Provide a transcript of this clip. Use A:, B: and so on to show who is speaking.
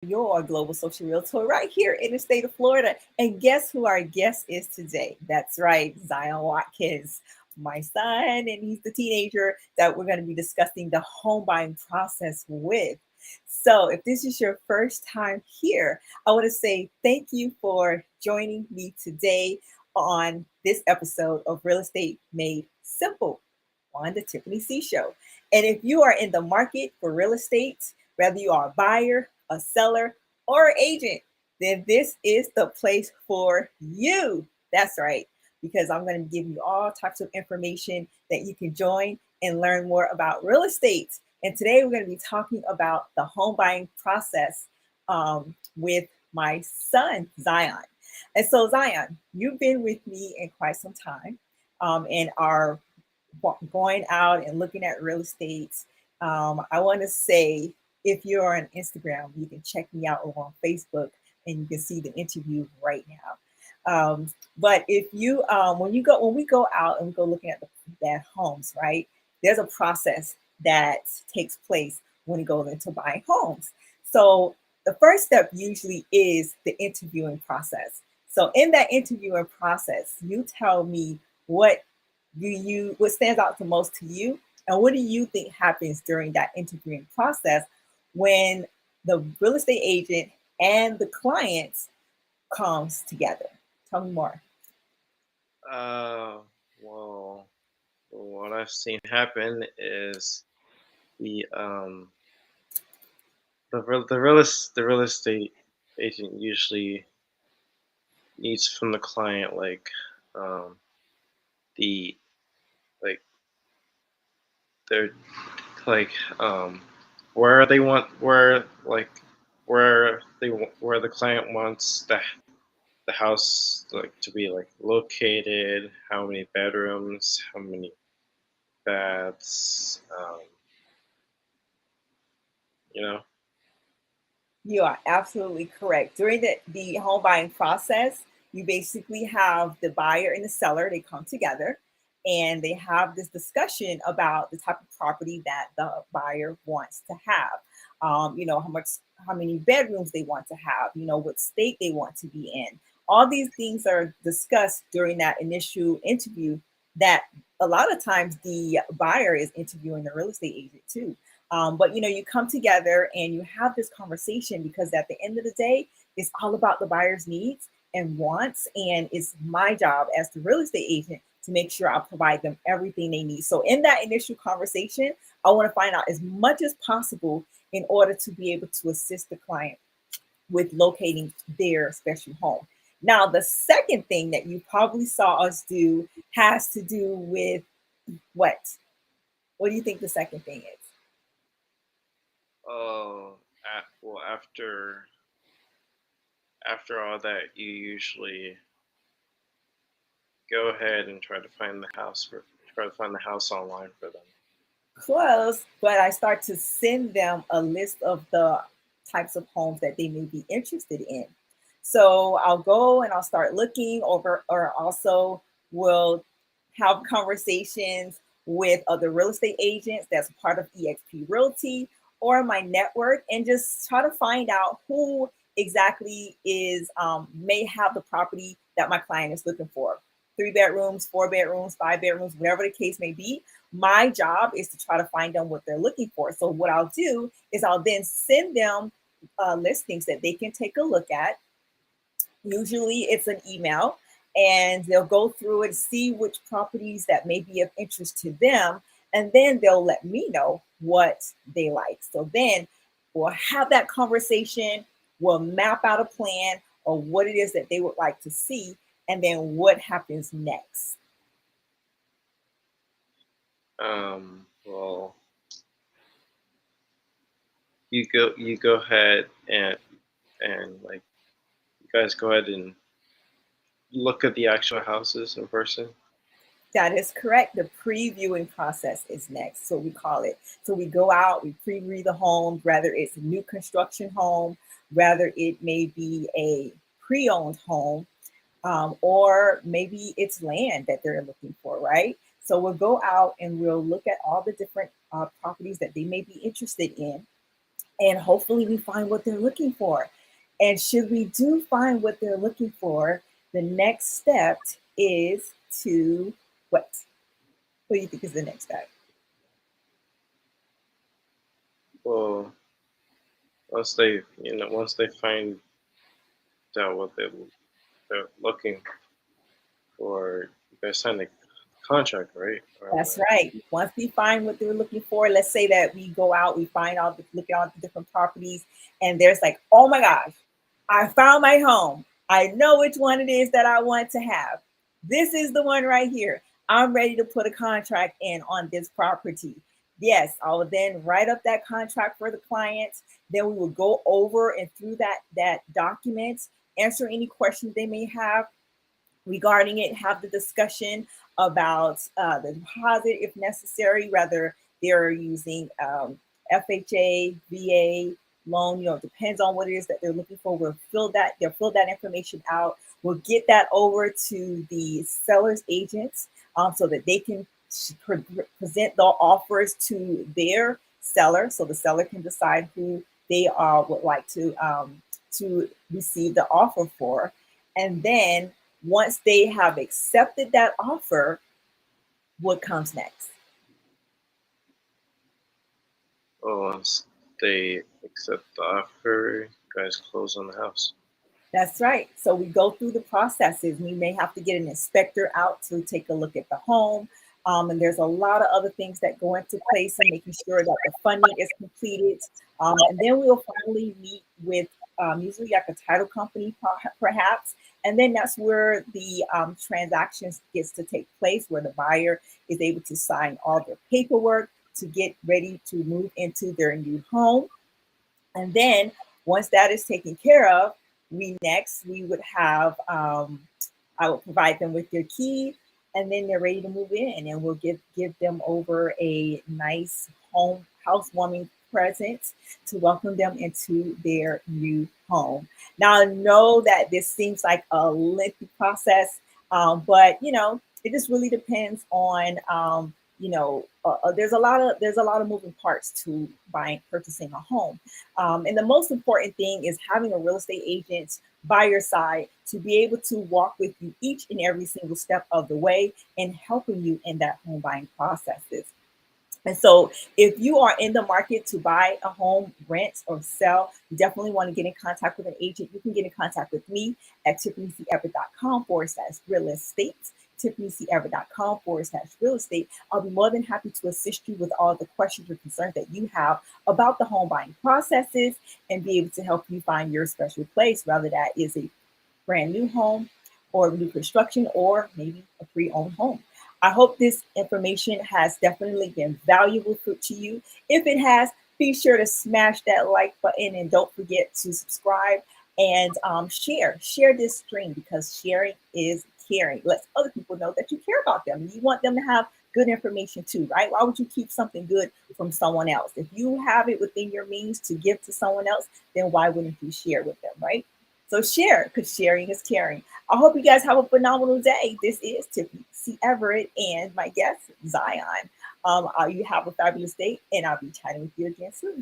A: your global social realtor right here in the state of Florida. And guess who our guest is today? That's right, Zion Watkins, my son, and he's the teenager that we're going to be discussing the home buying process with. So, if this is your first time here, I want to say thank you for joining me today on this episode of Real Estate Made Simple on the Tiffany C Show. And if you are in the market for real estate, whether you are a buyer, a seller, or an agent, then this is the place for you. That's right, because I'm going to give you all types of information that you can join and learn more about real estate. And today we're going to be talking about the home buying process with my son, Zion. And so, Zion, you've been with me in quite some time and are going out and looking at real estate. I want to say if you're on Instagram, you can check me out over on Facebook and you can see the interview right now. But if you when we go out and we go looking at that homes, right? There's a process that takes place when it goes into buying homes. So the first step usually is the interviewing process. So in that interviewing process, you tell me what what stands out the most to you, and what do you think happens during that interviewing process when the real estate agent and the clients comes together? Tell me more.
B: Uh, well, what I've seen happen is the um the real estate agent usually needs from the client um the like they're like where they want where the client wants the house to be located, how many bedrooms, how many baths, you know.
A: You are absolutely correct. During the home buying process, you basically have the buyer and the seller, they come together and they have this discussion about the type of property that the buyer wants to have. How many bedrooms they want to have, what state they want to be in. All these things are discussed during that initial interview that a lot of times the buyer is interviewing the real estate agent too. But you come together and you have this conversation because at the end of the day, it's all about the buyer's needs and wants. And it's my job as the real estate agent to make sure I provide them everything they need. So in that initial conversation, I want to find out as much as possible in order to be able to assist the client with locating their special home. Now, the second thing that you probably saw us do has to do with what? What do you think the second thing is?
B: Oh, well, after all that, you usually go ahead and try to find the house online for them.
A: Close, but I start to send them a list of the types of homes that they may be interested in. So I'll go and I'll start looking over, or also will have conversations with other real estate agents that's part of EXP Realty or my network, and just try to find out who exactly is may have the property that my client is looking for. 3 bedrooms, 4 bedrooms, 5 bedrooms, whatever the case may be. My job is to try to find them what they're looking for. So what I'll do is I'll then send them listings that they can take a look at. Usually it's an email, and they'll go through and see which properties that may be of interest to them. And then they'll let me know what they like. So then we'll have that conversation. We'll map out a plan or what it is that they would like to see. And then what happens next.
B: Well, you go ahead and you guys go ahead and look at the actual houses in person.
A: That is correct. The previewing process is next, so we call it. So we go out, we preview the home, whether it's a new construction home, whether it may be a pre-owned home, or maybe it's land that they're looking for, right? So we'll go out and we'll look at all the different properties that they may be interested in, and hopefully we find what they're looking for. And should we do find what they're looking for, the next step is to what? What do you think is the next step?
B: Well, once they find out what they're looking for, you guys sign a contract, right? Or
A: That's
B: like,
A: right. Once we find what they're looking for, let's say that we go out, we find out, look at all the different properties, and there's like, oh my gosh, I found my home. I know which one it is that I want to have. This is the one right here. I'm ready to put a contract in on this property. Yes, I will then write up that contract for the clients. Then we will go over and through that document, answer any questions they may have regarding it, have the discussion about the deposit if necessary, whether they're using FHA, VA loan, depends on what it is that they're looking for. They'll fill that information out. We'll get that over to the seller's agents so that they can present the offers to their seller, so the seller can decide who they would like to receive the offer for. And then once they have accepted that offer, what comes next?
B: once they accept the offer, you guys close on the house.
A: That's right. So we go through the processes. We may have to get an inspector out to take a look at the home. And there's a lot of other things that go into place and making sure that the funding is completed. And then we'll finally meet with usually like a title company, perhaps. And then that's where the transactions gets to take place, where the buyer is able to sign all their paperwork to get ready to move into their new home. And then once that is taken care of, we would have I will provide them with their key, and then they're ready to move in, and we'll give them over a nice housewarming present to welcome them into their new home. Now I know that this seems like a lengthy process, but it just really depends on there's a lot of moving parts to buying purchasing a home, and the most important thing is having a real estate agent by your side to be able to walk with you each and every single step of the way and helping you in that home buying processes. And so, if you are in the market to buy a home, rent, or sell, you definitely want to get in contact with an agent. You can get in contact with me at tiffanyceverett.com/real estate. tiffanyceverett.com/real estate. I'll be more than happy to assist you with all the questions or concerns that you have about the home buying processes and be able to help you find your special place, whether that is a brand new home or new construction or maybe a pre-owned home. I hope this information has definitely been valuable to you. If it has, be sure to smash that like button and don't forget to subscribe and share this stream, because sharing is caring. Let other people know that you care about them. You want them to have good information too, right? Why would you keep something good from someone else? If you have it within your means to give to someone else, then why wouldn't you share with them, right? So share, because sharing is caring. I hope you guys have a phenomenal day. This is Tiffany C. Everett and my guest, Zion. You have a fabulous day, and I'll be chatting with you again soon.